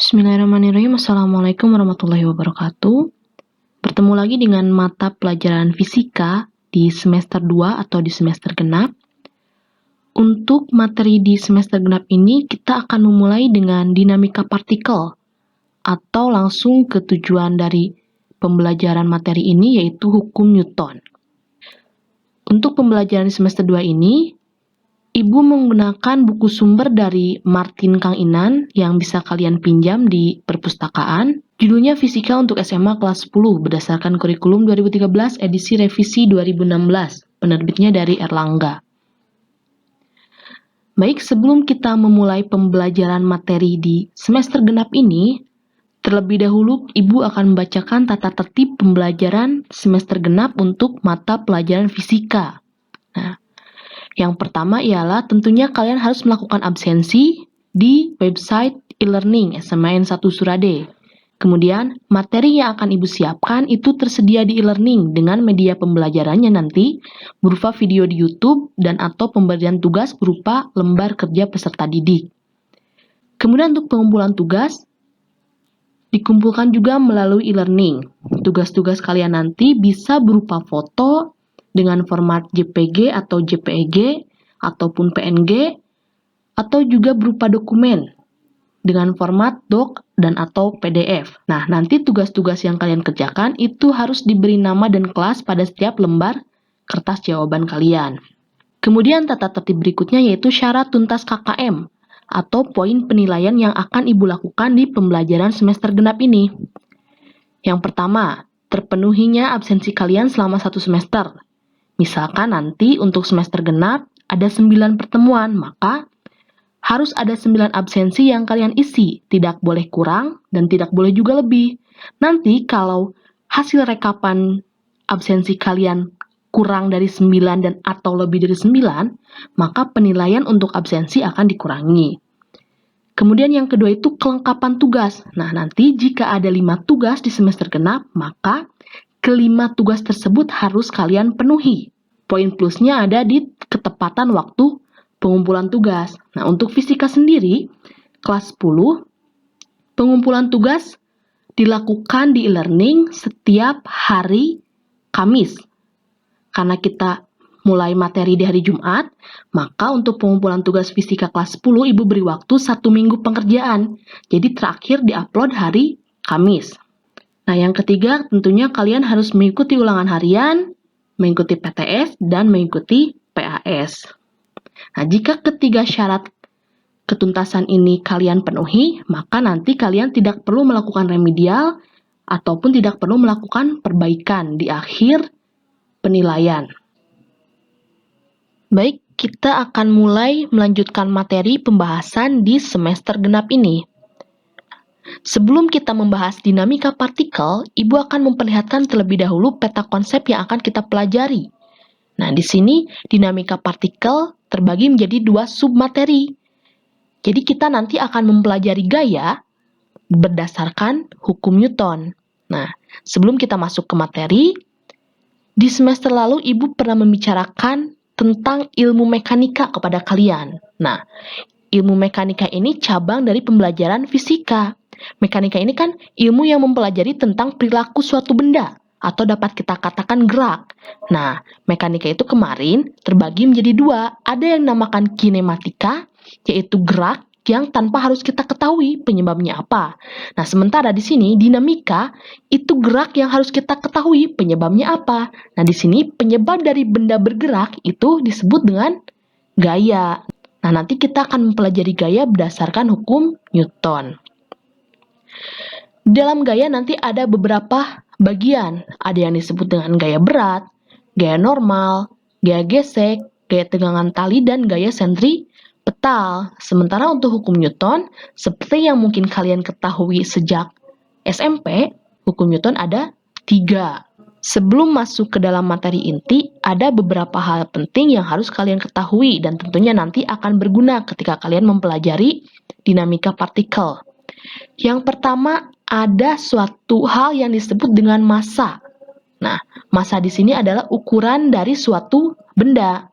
Bismillahirrahmanirrahim. Assalamualaikum warahmatullahi wabarakatuh. Bertemu lagi dengan mata pelajaran fisika di semester 2 atau di semester genap. Untuk materi di semester genap ini, kita akan memulai dengan dinamika partikel atau langsung ke tujuan dari pembelajaran materi ini, yaitu hukum Newton. Untuk pembelajaran di semester 2 ini, Ibu menggunakan buku sumber dari Martin Kang Inan yang bisa kalian pinjam di perpustakaan. Judulnya Fisika untuk SMA kelas 10 berdasarkan kurikulum 2013 edisi revisi 2016. Penerbitnya dari Erlangga. Baik, sebelum kita memulai pembelajaran materi di semester genap ini, terlebih dahulu Ibu akan membacakan tata tertib pembelajaran semester genap untuk mata pelajaran fisika. Nah, yang pertama ialah tentunya kalian harus melakukan absensi di website e-learning SMAN 1 Surade. Kemudian, materi yang akan Ibu siapkan itu tersedia di e-learning dengan media pembelajarannya nanti berupa video di YouTube dan atau pemberian tugas berupa lembar kerja peserta didik. Kemudian untuk pengumpulan tugas, dikumpulkan juga melalui e-learning. Tugas-tugas kalian nanti bisa berupa foto, dengan format JPG atau JPEG ataupun PNG atau juga berupa dokumen dengan format doc dan atau PDF. Nah, nanti tugas-tugas yang kalian kerjakan itu harus diberi nama dan kelas pada setiap lembar kertas jawaban kalian. Kemudian tata tertib berikutnya yaitu syarat tuntas KKM atau poin penilaian yang akan Ibu lakukan di pembelajaran semester genap ini. Yang pertama, terpenuhinya absensi kalian selama 1 semester. Misalkan nanti untuk semester genap ada 9 pertemuan, maka harus ada 9 absensi yang kalian isi. Tidak boleh kurang dan tidak boleh juga lebih. Nanti kalau hasil rekapan absensi kalian kurang dari 9 dan atau lebih dari 9, maka penilaian untuk absensi akan dikurangi. Kemudian yang kedua itu kelengkapan tugas. Nah, nanti jika ada 5 tugas di semester genap, maka kelima tugas tersebut harus kalian penuhi. Poin plusnya ada di ketepatan waktu pengumpulan tugas. Nah, untuk fisika sendiri, kelas 10, pengumpulan tugas dilakukan di e-learning setiap hari Kamis. Karena kita mulai materi di hari Jumat, maka untuk pengumpulan tugas fisika kelas 10, Ibu beri waktu 1 minggu pengerjaan. Jadi terakhir diupload hari Kamis. Nah, yang ketiga tentunya kalian harus mengikuti ulangan harian, mengikuti PTS, dan mengikuti PAS. Nah, jika ketiga syarat ketuntasan ini kalian penuhi, maka nanti kalian tidak perlu melakukan remedial ataupun tidak perlu melakukan perbaikan di akhir penilaian. Baik, kita akan mulai melanjutkan materi pembahasan di semester genap ini. Sebelum kita membahas dinamika partikel, Ibu akan memperlihatkan terlebih dahulu peta konsep yang akan kita pelajari. Nah, di sini dinamika partikel terbagi menjadi 2 submateri. Jadi kita nanti akan mempelajari gaya berdasarkan hukum Newton. Nah, sebelum kita masuk ke materi, di semester lalu Ibu pernah membicarakan tentang ilmu mekanika kepada kalian. Nah, ilmu mekanika ini cabang dari pembelajaran fisika. Mekanika ini kan ilmu yang mempelajari tentang perilaku suatu benda atau dapat kita katakan gerak. Nah, mekanika itu kemarin terbagi menjadi 2. Ada yang namakan kinematika, yaitu gerak yang tanpa harus kita ketahui penyebabnya apa. Nah, sementara di sini dinamika itu gerak yang harus kita ketahui penyebabnya apa. Nah, di sini penyebab dari benda bergerak itu disebut dengan gaya. Nah, nanti kita akan mempelajari gaya berdasarkan hukum Newton. Dalam gaya nanti ada beberapa bagian. Ada yang disebut dengan gaya berat, gaya normal, gaya gesek, gaya tegangan tali, dan gaya sentripetal. Sementara untuk hukum Newton, seperti yang mungkin kalian ketahui sejak SMP, hukum Newton ada 3. Sebelum masuk ke dalam materi inti, ada beberapa hal penting yang harus kalian ketahui dan tentunya nanti akan berguna ketika kalian mempelajari dinamika partikel. Yang pertama, ada suatu hal yang disebut dengan massa. Nah, massa di sini adalah ukuran dari suatu benda.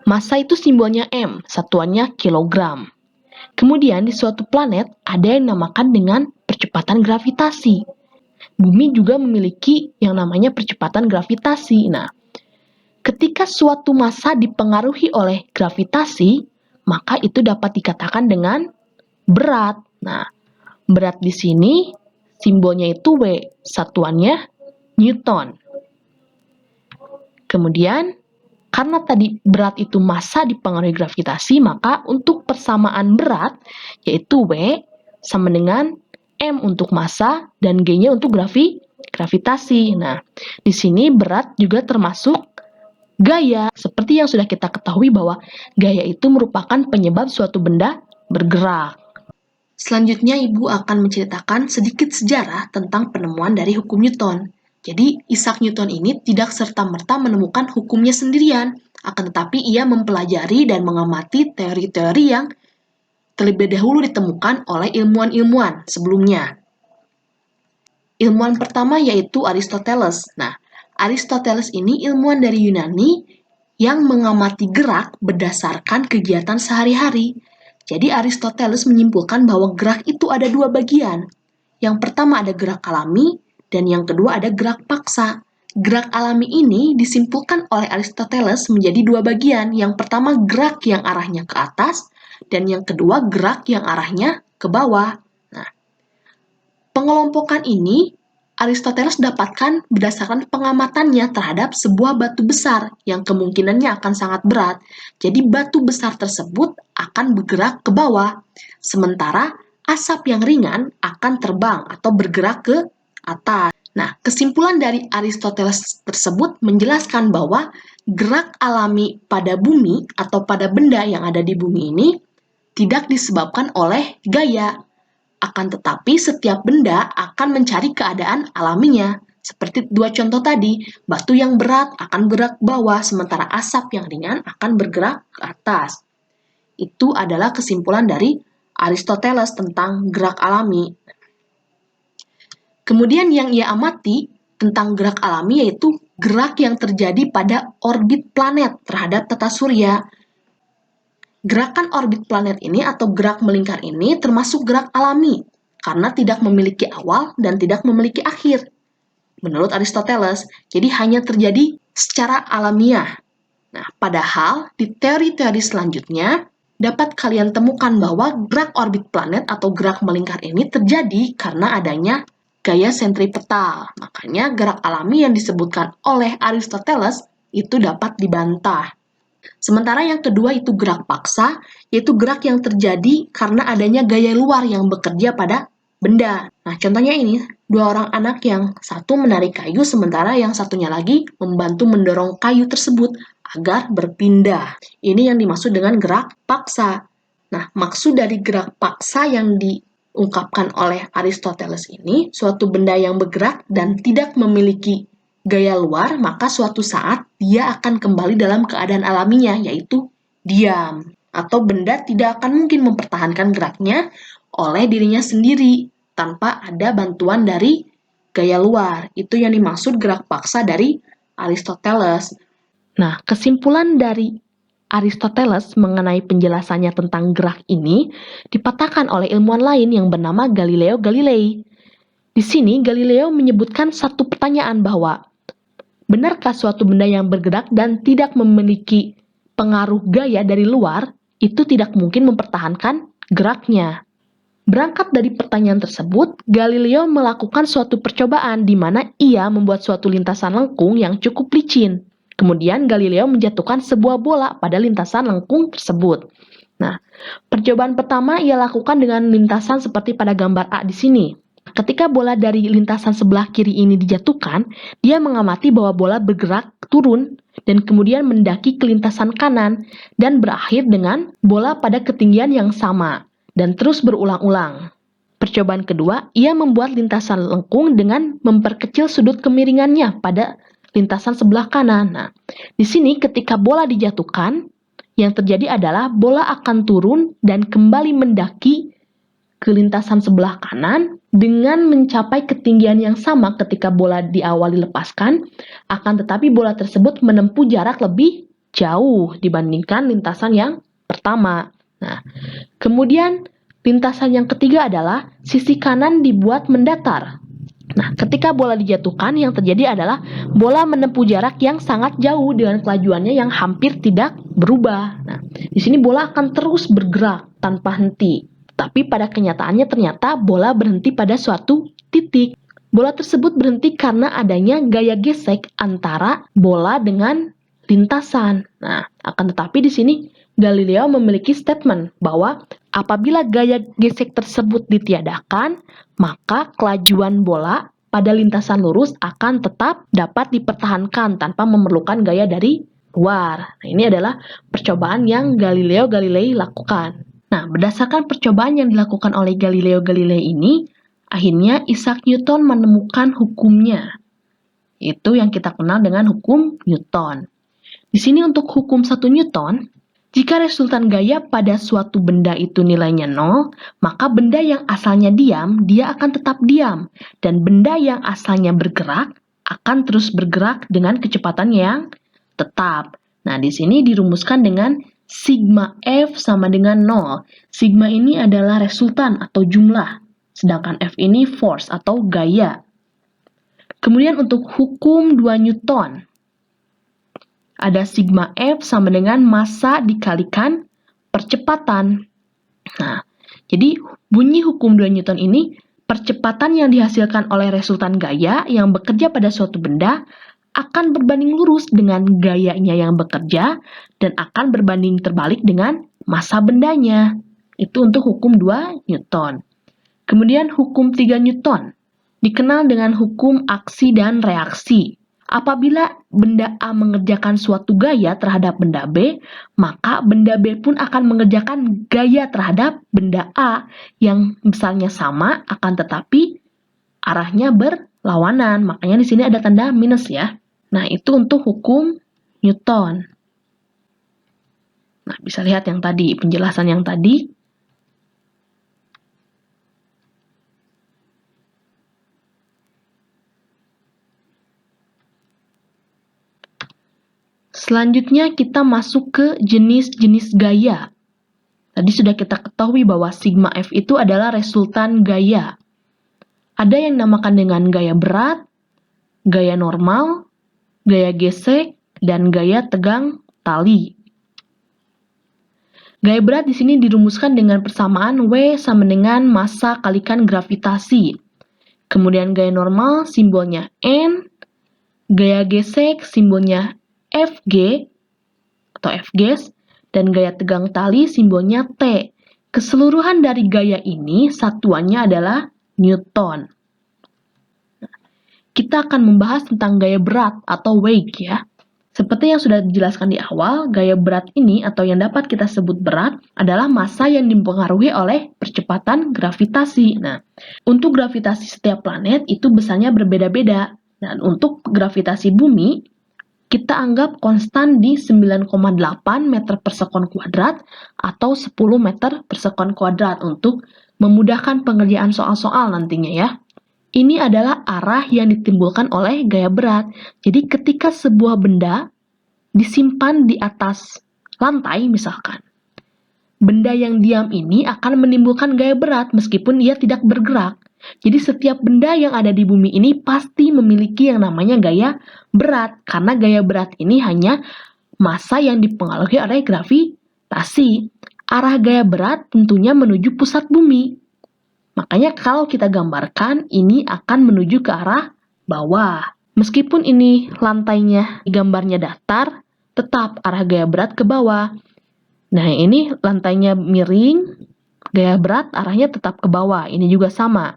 Massa itu simbolnya M, satuannya kilogram. Kemudian di suatu planet ada yang dinamakan dengan percepatan gravitasi. Bumi juga memiliki yang namanya percepatan gravitasi. Nah, ketika suatu massa dipengaruhi oleh gravitasi, maka itu dapat dikatakan dengan berat. Nah, berat di sini simbolnya itu W, satuannya Newton. Kemudian, karena tadi berat itu massa dipengaruhi gravitasi, maka untuk persamaan berat, yaitu W sama dengan M untuk massa dan G-nya untuk gravitasi. Nah, di sini berat juga termasuk gaya. Seperti yang sudah kita ketahui bahwa gaya itu merupakan penyebab suatu benda bergerak. Selanjutnya, Ibu akan menceritakan sedikit sejarah tentang penemuan dari hukum Newton. Jadi, Isaac Newton ini tidak serta-merta menemukan hukumnya sendirian, akan tetapi ia mempelajari dan mengamati teori-teori yang terlebih dahulu ditemukan oleh ilmuwan-ilmuwan sebelumnya. Ilmuwan pertama yaitu Aristoteles. Nah, Aristoteles ini ilmuwan dari Yunani yang mengamati gerak berdasarkan kegiatan sehari-hari. Jadi Aristoteles menyimpulkan bahwa gerak itu ada dua bagian. Yang pertama ada gerak alami, dan yang kedua ada gerak paksa. Gerak alami ini disimpulkan oleh Aristoteles menjadi dua bagian. Yang pertama gerak yang arahnya ke atas, dan yang kedua gerak yang arahnya ke bawah. Nah, pengelompokan ini Aristoteles dapatkan berdasarkan pengamatannya terhadap sebuah batu besar yang kemungkinannya akan sangat berat. Jadi batu besar tersebut akan bergerak ke bawah, sementara asap yang ringan akan terbang atau bergerak ke atas. Nah, kesimpulan dari Aristoteles tersebut menjelaskan bahwa gerak alami pada bumi atau pada benda yang ada di bumi ini tidak disebabkan oleh gaya. Akan tetapi setiap benda akan mencari keadaan alaminya. Seperti dua contoh tadi, batu yang berat akan bergerak ke bawah, sementara asap yang ringan akan bergerak ke atas. Itu adalah kesimpulan dari Aristoteles tentang gerak alami. Kemudian yang ia amati tentang gerak alami yaitu gerak yang terjadi pada orbit planet terhadap tata surya. Gerakan orbit planet ini atau gerak melingkar ini termasuk gerak alami karena tidak memiliki awal dan tidak memiliki akhir. Menurut Aristoteles, jadi hanya terjadi secara alamiah. Nah, padahal di teori-teori selanjutnya dapat kalian temukan bahwa gerak orbit planet atau gerak melingkar ini terjadi karena adanya gaya sentripetal. Makanya gerak alami yang disebutkan oleh Aristoteles itu dapat dibantah. Sementara yang kedua itu gerak paksa, yaitu gerak yang terjadi karena adanya gaya luar yang bekerja pada benda. Nah, contohnya ini, dua orang anak yang satu menarik kayu, sementara yang satunya lagi membantu mendorong kayu tersebut agar berpindah. Ini yang dimaksud dengan gerak paksa. Nah, maksud dari gerak paksa yang diungkapkan oleh Aristoteles ini, suatu benda yang bergerak dan tidak memiliki gaya luar, maka suatu saat dia akan kembali dalam keadaan alaminya, yaitu diam. Atau benda tidak akan mungkin mempertahankan geraknya oleh dirinya sendiri, tanpa ada bantuan dari gaya luar. Itu yang dimaksud gerak paksa dari Aristoteles. Nah, kesimpulan dari Aristoteles mengenai penjelasannya tentang gerak ini dipatahkan oleh ilmuwan lain yang bernama Galileo Galilei. Di sini Galileo menyebutkan satu pertanyaan bahwa benarkah suatu benda yang bergerak dan tidak memiliki pengaruh gaya dari luar itu tidak mungkin mempertahankan geraknya? Berangkat dari pertanyaan tersebut, Galileo melakukan suatu percobaan di mana ia membuat suatu lintasan lengkung yang cukup licin. Kemudian Galileo menjatuhkan sebuah bola pada lintasan lengkung tersebut. Nah, percobaan pertama ia lakukan dengan lintasan seperti pada gambar A di sini. Ketika bola dari lintasan sebelah kiri ini dijatuhkan, dia mengamati bahwa bola bergerak turun dan kemudian mendaki ke lintasan kanan dan berakhir dengan bola pada ketinggian yang sama dan terus berulang-ulang. Percobaan kedua, ia membuat lintasan lengkung dengan memperkecil sudut kemiringannya pada lintasan sebelah kanan. Nah, di sini ketika bola dijatuhkan, yang terjadi adalah bola akan turun dan kembali mendaki ke lintasan sebelah kanan dengan mencapai ketinggian yang sama ketika bola di awal dilepaskan, akan tetapi bola tersebut menempuh jarak lebih jauh dibandingkan lintasan yang pertama. Nah, Kemudian, lintasan yang ketiga adalah sisi kanan dibuat mendatar. Nah, ketika bola dijatuhkan, yang terjadi adalah bola menempuh jarak yang sangat jauh dengan kelajuannya yang hampir tidak berubah. Nah, di sini bola akan terus bergerak tanpa henti. Tapi pada kenyataannya ternyata bola berhenti pada suatu titik. Bola tersebut berhenti karena adanya gaya gesek antara bola dengan lintasan. Nah, akan tetapi di sini Galileo memiliki statement bahwa apabila gaya gesek tersebut ditiadakan, maka kelajuan bola pada lintasan lurus akan tetap dapat dipertahankan tanpa memerlukan gaya dari luar. Nah, ini adalah percobaan yang Galileo Galilei lakukan. Nah, berdasarkan percobaan yang dilakukan oleh Galileo Galilei ini, akhirnya Isaac Newton menemukan hukumnya. Itu yang kita kenal dengan hukum Newton. Di sini untuk hukum 1 Newton, jika resultan gaya pada suatu benda itu nilainya 0, maka benda yang asalnya diam, dia akan tetap diam. Dan benda yang asalnya bergerak, akan terus bergerak dengan kecepatan yang tetap. Nah, di sini dirumuskan dengan sigma F sama dengan 0. Sigma ini adalah resultan atau jumlah, sedangkan F ini force atau gaya. Kemudian untuk hukum 2 Newton, ada sigma F sama dengan massa dikalikan percepatan. Nah, jadi bunyi hukum 2 Newton ini, percepatan yang dihasilkan oleh resultan gaya yang bekerja pada suatu benda akan berbanding lurus dengan gayanya yang bekerja dan akan berbanding terbalik dengan massa bendanya. Itu untuk hukum 2 Newton. Kemudian hukum 3 Newton dikenal dengan hukum aksi dan reaksi. Apabila benda A mengerjakan suatu gaya terhadap benda B, maka benda B pun akan mengerjakan gaya terhadap benda A yang misalnya sama, akan tetapi arahnya berlawanan. Makanya di sini ada tanda minus ya. Nah, itu untuk hukum Newton. Nah, bisa lihat yang tadi, penjelasan yang tadi. Selanjutnya kita masuk ke jenis-jenis gaya. Tadi sudah kita ketahui bahwa sigma F itu adalah resultan gaya. Ada yang dinamakan dengan gaya berat, gaya normal, gaya gesek, dan gaya tegang tali. Gaya berat di sini dirumuskan dengan persamaan W sama dengan massa kalikan gravitasi. Kemudian gaya normal simbolnya N, gaya gesek simbolnya Fg atau Fgs, dan gaya tegang tali simbolnya T. Keseluruhan dari gaya ini satuannya adalah Newton. Kita akan membahas tentang gaya berat atau weight ya. Seperti yang sudah dijelaskan di awal, gaya berat ini atau yang dapat kita sebut berat adalah massa yang dipengaruhi oleh percepatan gravitasi. Nah, untuk gravitasi setiap planet itu besarnya berbeda-beda. Dan untuk gravitasi bumi, kita anggap konstan di 9,8 meter per sekon kuadrat atau 10 meter per sekon kuadrat untuk memudahkan pengerjaan soal-soal nantinya ya. Ini adalah arah yang ditimbulkan oleh gaya berat. Jadi ketika sebuah benda disimpan di atas lantai misalkan, benda yang diam ini akan menimbulkan gaya berat meskipun ia tidak bergerak. Jadi setiap benda yang ada di bumi ini pasti memiliki yang namanya gaya berat, karena gaya berat ini hanya massa yang dipengaruhi oleh gravitasi. Arah gaya berat tentunya menuju pusat bumi. Makanya kalau kita gambarkan, ini akan menuju ke arah bawah. Meskipun ini lantainya gambarnya datar, tetap arah gaya berat ke bawah. Nah, ini lantainya miring, gaya berat arahnya tetap ke bawah. Ini juga sama.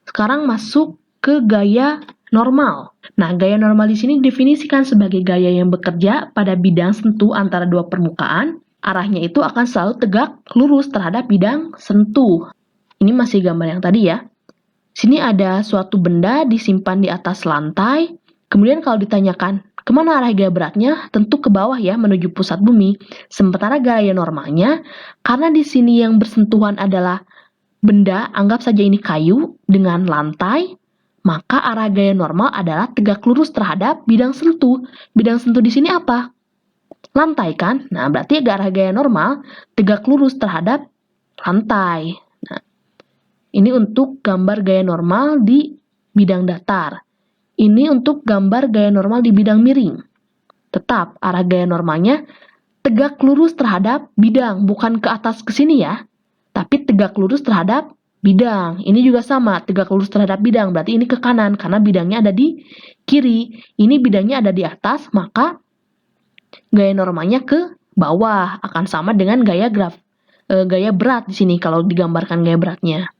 Sekarang masuk ke gaya normal. Nah, gaya normal di sini definisikan sebagai gaya yang bekerja pada bidang sentuh antara dua permukaan. Arahnya itu akan selalu tegak lurus terhadap bidang sentuh. Ini masih gambar yang tadi ya. Sini ada suatu benda disimpan di atas lantai. Kemudian kalau ditanyakan, kemana arah gaya beratnya? Tentu ke bawah ya, menuju pusat bumi. Sementara gaya normalnya, karena di sini yang bersentuhan adalah benda, anggap saja ini kayu dengan lantai, maka arah gaya normal adalah tegak lurus terhadap bidang sentuh. Bidang sentuh di sini apa? lantai kan? Nah, berarti arah gaya normal tegak lurus terhadap lantai. Nah, ini untuk gambar gaya normal di bidang datar. Ini untuk gambar gaya normal di bidang miring. Tetap arah gaya normalnya tegak lurus terhadap bidang, bukan ke atas ke sini ya, tapi tegak lurus terhadap bidang. Ini juga sama, tegak lurus terhadap bidang, berarti ini ke kanan karena bidangnya ada di kiri. Ini bidangnya ada di atas, maka gaya normalnya ke bawah, akan sama dengan gaya berat di sini kalau digambarkan gaya beratnya.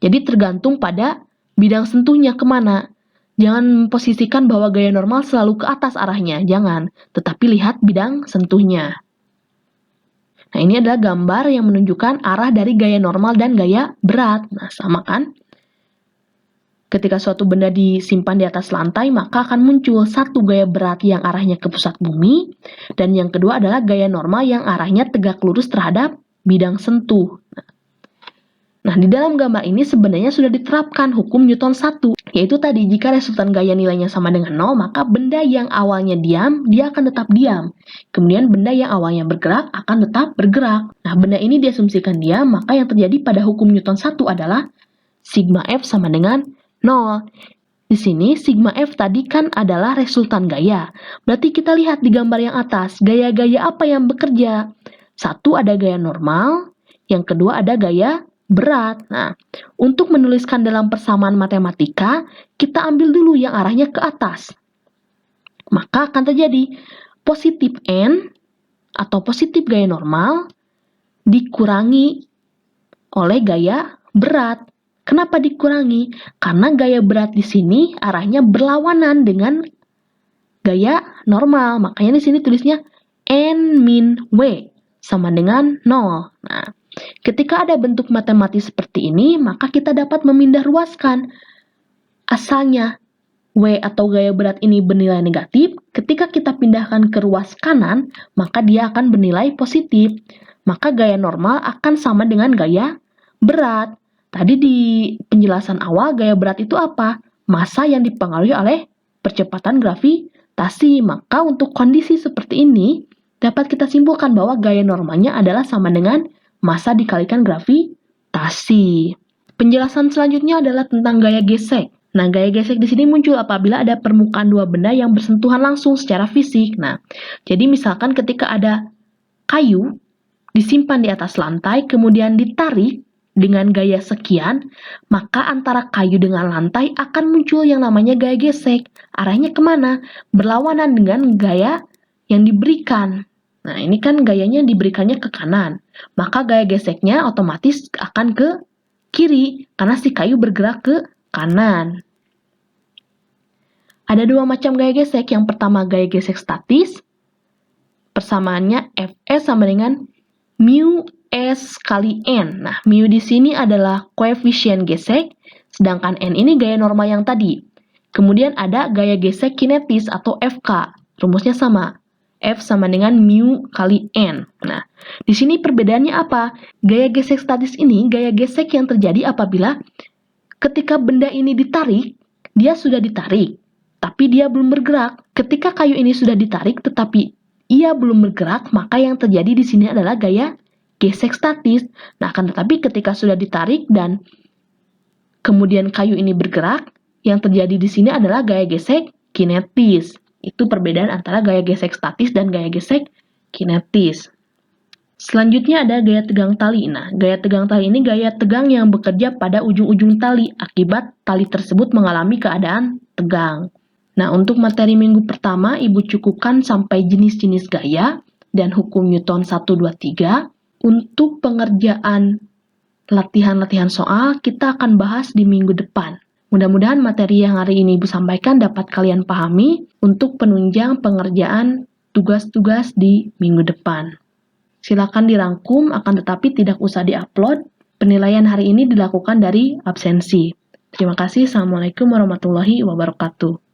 Jadi tergantung pada bidang sentuhnya kemana. Jangan memposisikan bahwa gaya normal selalu ke atas arahnya, jangan. Tetapi lihat bidang sentuhnya. Nah, ini adalah gambar yang menunjukkan arah dari gaya normal dan gaya berat. Nah, sama kan? Ketika suatu benda disimpan di atas lantai, maka akan muncul satu gaya berat yang arahnya ke pusat bumi, dan yang kedua adalah gaya normal yang arahnya tegak lurus terhadap bidang sentuh. Nah, di dalam gambar ini sebenarnya sudah diterapkan hukum Newton 1, yaitu tadi jika resultan gaya nilainya sama dengan 0, maka benda yang awalnya diam, dia akan tetap diam. Kemudian benda yang awalnya bergerak akan tetap bergerak. Nah, benda ini diasumsikan diam, maka yang terjadi pada hukum Newton 1 adalah sigma F sama dengan 0. Di sini sigma F tadi kan adalah resultan gaya. Berarti kita lihat di gambar yang atas, gaya-gaya apa yang bekerja? Satu ada gaya normal, yang kedua ada gaya berat. Nah, untuk menuliskan dalam persamaan matematika, kita ambil dulu yang arahnya ke atas. Maka akan terjadi positif N atau positif gaya normal dikurangi oleh gaya berat. Kenapa dikurangi? Karena gaya berat di sini arahnya berlawanan dengan gaya normal. Makanya di sini tulisnya N-W sama dengan 0. Nah, ketika ada bentuk matematis seperti ini, maka kita dapat memindah ruaskan. Asalnya W atau gaya berat ini bernilai negatif, ketika kita pindahkan ke ruas kanan, maka dia akan bernilai positif. Maka gaya normal akan sama dengan gaya berat. Tadi di penjelasan awal, gaya berat itu apa? Massa yang dipengaruhi oleh percepatan gravitasi. Maka untuk kondisi seperti ini, dapat kita simpulkan bahwa gaya normalnya adalah sama dengan massa dikalikan gravitasi. Penjelasan selanjutnya adalah tentang gaya gesek. Nah, gaya gesek di sini muncul apabila ada permukaan dua benda yang bersentuhan langsung secara fisik. Nah, jadi misalkan ketika ada kayu disimpan di atas lantai, kemudian ditarik dengan gaya sekian, maka antara kayu dengan lantai akan muncul yang namanya gaya gesek. Arahnya kemana? Berlawanan dengan gaya yang diberikan. Nah, ini kan gayanya diberikannya ke kanan. Maka gaya geseknya otomatis akan ke kiri, karena si kayu bergerak ke kanan. Ada dua macam gaya gesek. Yang pertama gaya gesek statis. Persamaannya Fs sama dengan mu S kali N. Nah, mu di sini adalah koefisien gesek, sedangkan N ini gaya normal yang tadi. Kemudian ada gaya gesek kinetis atau FK. Rumusnya sama. F sama dengan mu kali N. Nah, di sini perbedaannya apa? Gaya gesek statis ini gaya gesek yang terjadi apabila ketika benda ini ditarik, dia sudah ditarik, tapi dia belum bergerak. Ketika kayu ini sudah ditarik, tetapi ia belum bergerak, maka yang terjadi di sini adalah gaya gesek statis. Nah, akan tetapi ketika sudah ditarik dan kemudian kayu ini bergerak, yang terjadi di sini adalah gaya gesek kinetis. Itu perbedaan antara gaya gesek statis dan gaya gesek kinetis. Selanjutnya ada gaya tegang tali. Nah, gaya tegang tali ini gaya tegang yang bekerja pada ujung-ujung tali akibat tali tersebut mengalami keadaan tegang. Nah, untuk materi minggu pertama, Ibu cukupkan sampai jenis-jenis gaya dan hukum Newton 1, 2, 3. Untuk pengerjaan latihan-latihan soal, kita akan bahas di minggu depan. Mudah-mudahan materi yang hari ini Ibu sampaikan dapat kalian pahami untuk penunjang pengerjaan tugas-tugas di minggu depan. Silakan dirangkum, akan tetapi tidak usah diupload. Penilaian hari ini dilakukan dari absensi. Terima kasih. Assalamualaikum warahmatullahi wabarakatuh.